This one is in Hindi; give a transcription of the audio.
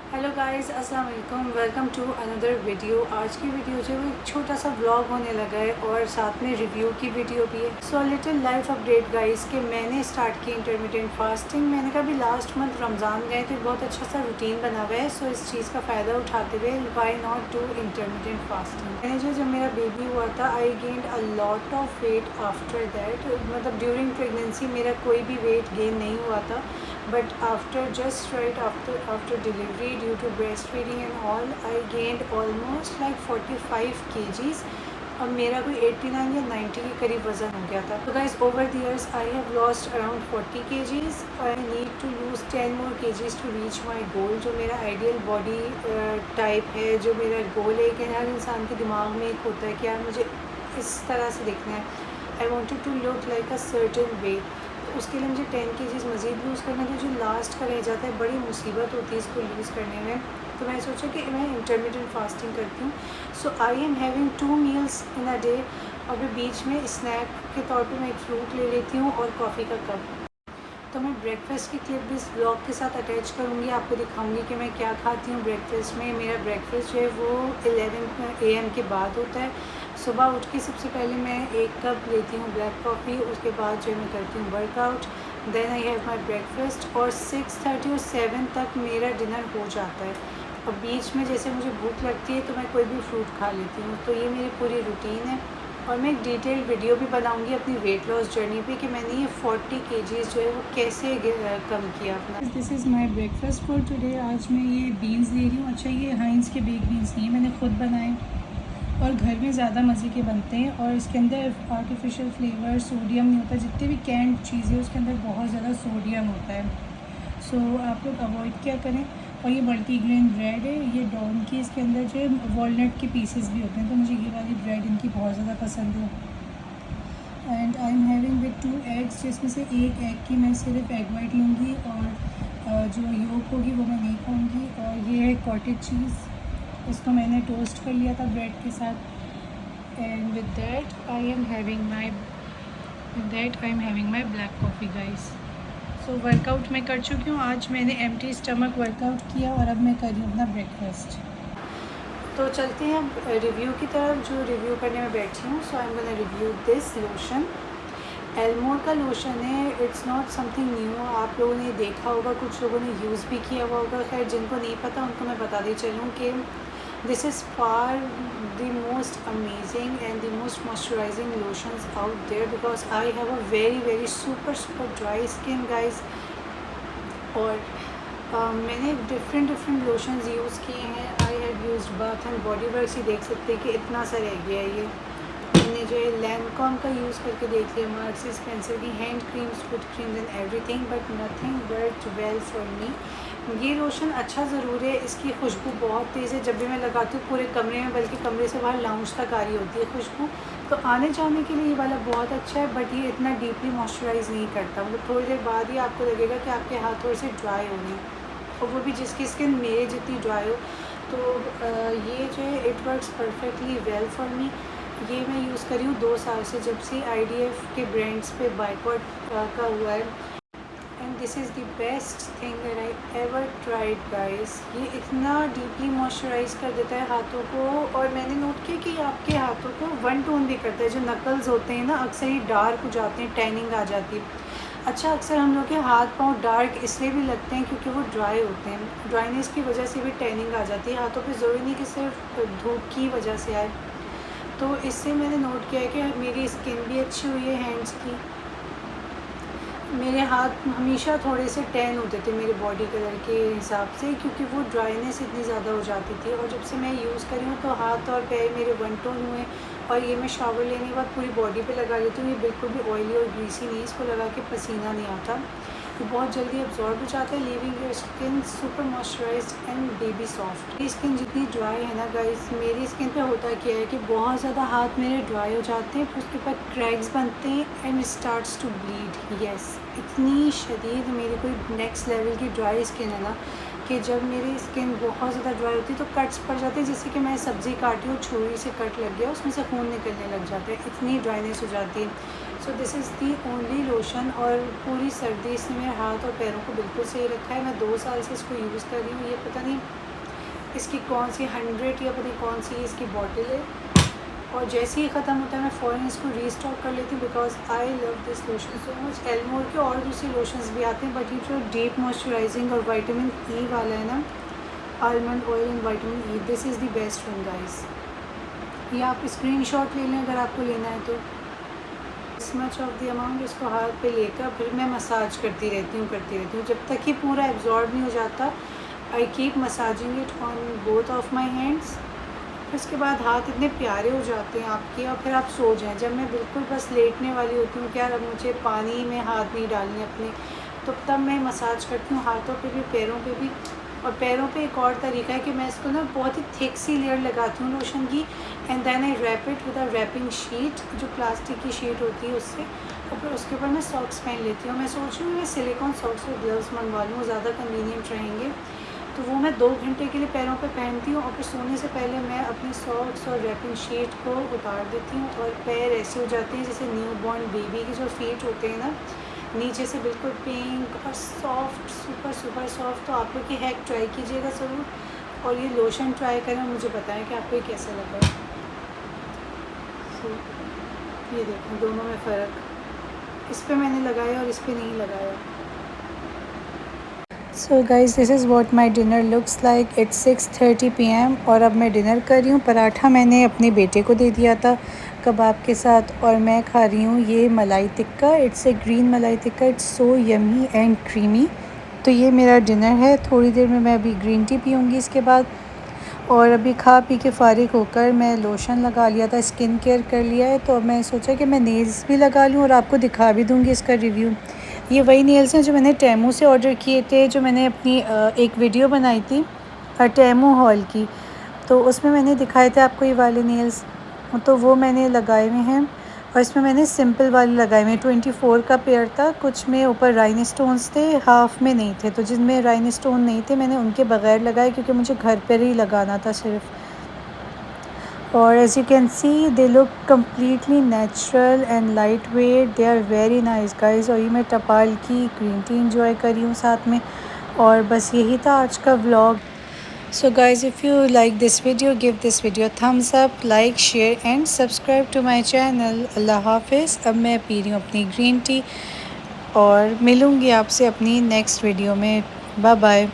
हेलो गाइस, अस्सलाम वालेकुम। Welcome to another video. आज की वीडियो जो है वो एक छोटा सा व्लॉग होने लगा है और साथ में रिव्यू की वीडियो भी है। So little life update guys कि मैंने स्टार्ट की इंटरमिटेंट फास्टिंग। मैंने कहा भी लास्ट मंथ रमज़ान गए तो बहुत अच्छा सा रूटीन बना हुआ है। सो इस चीज़ का फ़ायदा उठाते हुए why not do intermittent fasting. मैंने जब मेरा बेबी हुआ था I gained a lot of weight after that. मतलब ड्यूरिंग प्रेगनेंसी मेरा कोई भी वेट गेन नहीं हुआ था, but just right after delivery, due to breastfeeding and all, I gained almost like 45 kgs। अब मेरा कोई 89 या 90 के करीब वज़न हो गया था। तो guys, over the years I have lost around 40 kgs। I need to lose 10 more kgs to reach my goal. जो मेरा आइडियल बॉडी टाइप है, जो मेरा गोल है कि हर इंसान के दिमाग में एक होता है कि यार मुझे इस तरह से दिखना है। I wanted to look like a certain way. तो उसके लिए मुझे 10 kgs मज़ीद लूज़ करना था, जो लास्ट का रह जाता है। बड़ी मुसीबत होती है इसको लूज़ करने में। तो मैं सोचा कि मैं इंटरमिटेंट फास्टिंग करती हूँ। So I am having 2 meals in a day. और फिर बीच में स्नैक के तौर पे मैं एक फ्रूट ले लेती हूँ और कॉफ़ी का कप। तो मैं ब्रेकफ़ास्ट की क्लिप भी इस ब्लॉग के साथ अटैच करूँगी, आपको दिखाऊँगी कि मैं क्या खाती हूँ ब्रेकफ़ास्ट में। मेरा ब्रेकफ़ास्ट जो है वो 11 AM के बाद होता है। सुबह उठ के सबसे पहले मैं 1 कप लेती हूँ ब्लैक कॉफ़ी। उसके बाद जो है मैं करती हूँ workout. Then I have my breakfast और 6:30 और 7 तक मेरा डिनर हो जाता है। और बीच में जैसे मुझे भूख लगती है तो मैं कोई भी फ्रूट खा लेती हूँ। तो ये मेरी पूरी रूटीन है। और मैं एक डिटेल वीडियो भी बनाऊंगी अपनी वेट लॉस जर्नी पे कि मैंने ये 40 kgs जो है वो कैसे कम किया अपना। This is my breakfast for today. आज मैं ये बीन्स ले रही हूँ। अच्छा, ये हाइंस के बेक बीन्स नहीं है, मैंने खुद बनाए और घर में ज़्यादा मज़े के बनते हैं। और इसके अंदर आर्टिफिशियल फ्लेवर, सोडियम नहीं होता। जितने भी कैंड चीज़ें उसके अंदर बहुत ज़्यादा सोडियम होता है। सो आप लोग अवॉइड क्या करें। और ये मल्टीग्रेन ब्रेड है, ये डॉन की। इसके अंदर जो है वॉलनट के पीसेस भी होते हैं, तो मुझे ये वाली ब्रेड इनकी बहुत ज़्यादा पसंद है। And I am having with 2 eggs, जिसमें से एक एग की मैं सिर्फ एग वाइट लूँगी और जो योक होगी वो मैं नहीं खाऊँगी। और ये है कॉटेज चीज़, इसको मैंने टोस्ट कर लिया था ब्रेड के साथ। And with that I am having my black coffee guys. So workout मैं कर चुकी हूँ। आज मैंने एम्प्टी स्टमक वर्कआउट किया और अब मैं कर रही हूँ अपना ब्रेकफास्ट। तो चलते हैं अब रिव्यू की तरफ, जो रिव्यू करने में बैठी हूँ। So I am gonna review this lotion. Elmore का लोशन है। इट्स नॉट समथिंग न्यू, आप लोगों ने देखा होगा, कुछ लोगों ने यूज़ भी किया हुआ होगा। खैर, जिनको नहीं पता उनको मैं बताती चलूँ कि this is far the most amazing and the most moisturizing lotions out there, because I have a very super dry skin guys. और मैंने डिफरेंट लोशंस यूज़ किए हैं। I have used Bath and Body Works. ही देख सकते हैं कि इतना सा रह गया है ये। मैंने जो है लैंकॉम का यूज़ करके देख लिया, मार्क्स स्पेंसर की hand creams, foot creams and everything, but nothing worked well for me. ये लोशन अच्छा ज़रूर है, इसकी खुशबू बहुत तेज़ है। जब भी मैं लगाती हूँ पूरे कमरे में, बल्कि कमरे से बाहर लाउंज तक आ रही होती है खुशबू। तो आने जाने के लिए ये वाला बहुत अच्छा है, बट ये इतना डीपली मॉइस्चराइज़ नहीं करता। मतलब थोड़ी देर बाद ही आपको लगेगा कि आपके हाथ थोड़े से ड्राई हो रहे हैं, और वो भी जिसकी स्किन मेरे जितनी ड्राई हो। तो ये जो है it works perfectly well for me. ये मैं यूज़ करी हूँ 2 साल से, जब से IDF के ब्रांड्स पे बाइकआउट का हुआ है। And this is the best thing that I ever tried guys. ये इतना डीपली मॉइस्चराइज कर देता है हाथों को। और मैंने नोट किया कि आपके हाथों को वन टोन भी करता है। जो नकल्स होते हैं ना, अक्सर ही डार्क हो जाते हैं, टैनिंग आ जाती है। अच्छा, अक्सर हम लोग के हाथ पाँव डार्क इसलिए भी लगते हैं क्योंकि वो ड्राई होते हैं। ड्राइनेस की वजह से भी टैनिंग आ जाती है हाथों पे। ज़रूरी नहीं कि सिर्फ धूप की वजह से आए। तो इससे मैंने नोट किया है कि मेरी स्किन भी अच्छी हुई है हैंड्स की। मेरे हाथ हमेशा थोड़े से टैन होते थे मेरे बॉडी कलर के हिसाब से, क्योंकि वो ड्राइनेस इतनी ज़्यादा हो जाती थी। और जब से मैं यूज़ करी हूँ तो हाथ और पैर मेरे वन टोन हुए। और ये मैं शावर लेने के बाद पूरी बॉडी पे लगा लेती हूँ। ये बिल्कुल भी ऑयली और ग्रीसी नहीं, इसको लगा के पसीना नहीं आता। ये बहुत जल्दी अब्जॉर्ब हो जाता है, leaving your skin super moisturised and baby soft. मेरी स्किन जितनी ड्राई है ना गाइस, मेरी स्किन पे होता क्या है कि बहुत ज़्यादा हाथ मेरे ड्राई हो जाते हैं, फिर उसके बाद क्रैक्स बनते हैं and starts to bleed. Yes, इतनी शदीद मेरी कोई नेक्स्ट लेवल की ड्राई स्किन है ना, कि जब मेरी स्किन बहुत ज़्यादा ड्राई होती है तो कट्स पड़ जाते हैं। जैसे कि मैं सब्ज़ी काटी हूँ, छुरी से कट लग गया, उसमें से खून निकलने लग जाता है, इतनी ड्राइनेस हो जाती है। So this is the only lotion, और पूरी सर्दी इसने मेरे हाथ और पैरों को बिल्कुल सही रखा है। मैं 2 साल से इसको यूज़ कर रही हूँ। ये पता नहीं इसकी कौन सी 100 या पता नहीं कौन सी इसकी बॉटल है, और जैसे ही ख़त्म होता है मैं फ़ौरन इसको रीस्टॉक कर लेती हूँ, because I love this lotion so much. Elmore के और दूसरे लोशंस भी आते हैं, बट ये जो डीप मॉइस्चराइजिंग और विटामिन ई वाला है ना, almond oil and vitamin E, this is the best one guys. ये आप स्क्रीनशॉट ले लें अगर आपको लेना है तो। इस मच ऑफ द अमाउंट इसको हाथ पे लेकर फिर मैं मसाज करती रहती हूँ जब तक ये पूरा एब्जॉर्ब नहीं हो जाता। I keep massaging it on both of my hands. उसके बाद हाथ इतने प्यारे हो जाते हैं आपके, और फिर आप सो जाएं। जब मैं बिल्कुल बस लेटने वाली होती हूँ कि यार अब मुझे पानी में हाथ नहीं डालने अपने, तो तब मैं मसाज करती हूँ हाथों पे भी, पैरों पे भी। और पैरों पे एक और तरीका है कि मैं इसको ना बहुत ही थिक सी लेयर लगाती हूँ लोशन की, and then I wrap it with a wrapping sheet, जो प्लास्टिक की शीट होती है उससे, और फिर उसके ऊपर मैं सॉक्स पहन लेती हूँ। मैं सोच रही हूँ मैं सिलिकॉन सॉक्स और ग्लव्स मंगवा लूँ, ज़्यादा कन्वीनियंट रहेंगे। तो वो मैं 2 घंटे के लिए पैरों पे पहनती हूँ, और फिर सोने से पहले मैं अपने सॉक्स और रैपिंग शीट को उतार देती हूँ, और पैर ऐसे हो जाते हैं जैसे न्यू बॉर्न बेबी के जो फीट होते हैं ना, नीचे से बिल्कुल पिंक और सॉफ्ट, सुपर सुपर सॉफ्ट। तो आप लोग ये हैक ट्राई कीजिएगा ज़रूर, और ये लोशन ट्राई करें और मुझे बताएं कि आपको ये कैसा लगा। सो ये देखें दोनों में फ़र्क, इस पे मैंने लगाया और इस पे नहीं लगाया। So guys this is what my dinner looks like. It's 6:30 PM और अब मैं डिनर कर रही हूँ। पराठा मैंने अपने बेटे को दे दिया था कबाब के साथ, और मैं खा रही हूँ ये मलाई टिक्का। इट्स ए ग्रीन मलाई tikka, it's so yummy and creamy. तो ये मेरा डिनर है। थोड़ी देर में मैं अभी ग्रीन टी पीऊँगी इसके बाद, और अभी खा पी के फ़ारिग होकर मैं लोशन लगा लिया था, स्किन केयर कर लिया है। तो अब मैं सोचा कि मैं नेल्स भी लगा लूँ और आपको दिखा भी दूँगी इसका रिव्यू। ये वही नेल्स हैं जो मैंने टेमू से ऑर्डर किए थे, जो मैंने अपनी एक वीडियो बनाई थी टेमू हॉल की, तो उसमें मैंने दिखाए थे आपको ये वाले नेल्स। तो वो मैंने लगाए हुए हैं, और इसमें मैंने सिंपल वाले लगाए हुए हैं। 24 का पेयर था, कुछ में ऊपर राइन स्टोन्स थे, हाफ़ में नहीं थे। तो जिनमें राइन स्टोन नहीं थे मैंने उनके बगैर लगाए, क्योंकि मुझे घर पर ही लगाना था सिर्फ। और as you can see they look completely natural and light weight, they are very nice guys. और ये मैं टपाल की ग्रीन टी इंजॉय कर रही हूँ साथ में। और बस यही था आज का vlog. So guys if you like this video, give this video thumbs up, like, share and subscribe to my channel. अल्लाह हाफिज़। अब मैं पी रही हूँ अपनी ग्रीन टी, और मिलूँगी आपसे अपनी नेक्स्ट वीडियो में। Bye bye.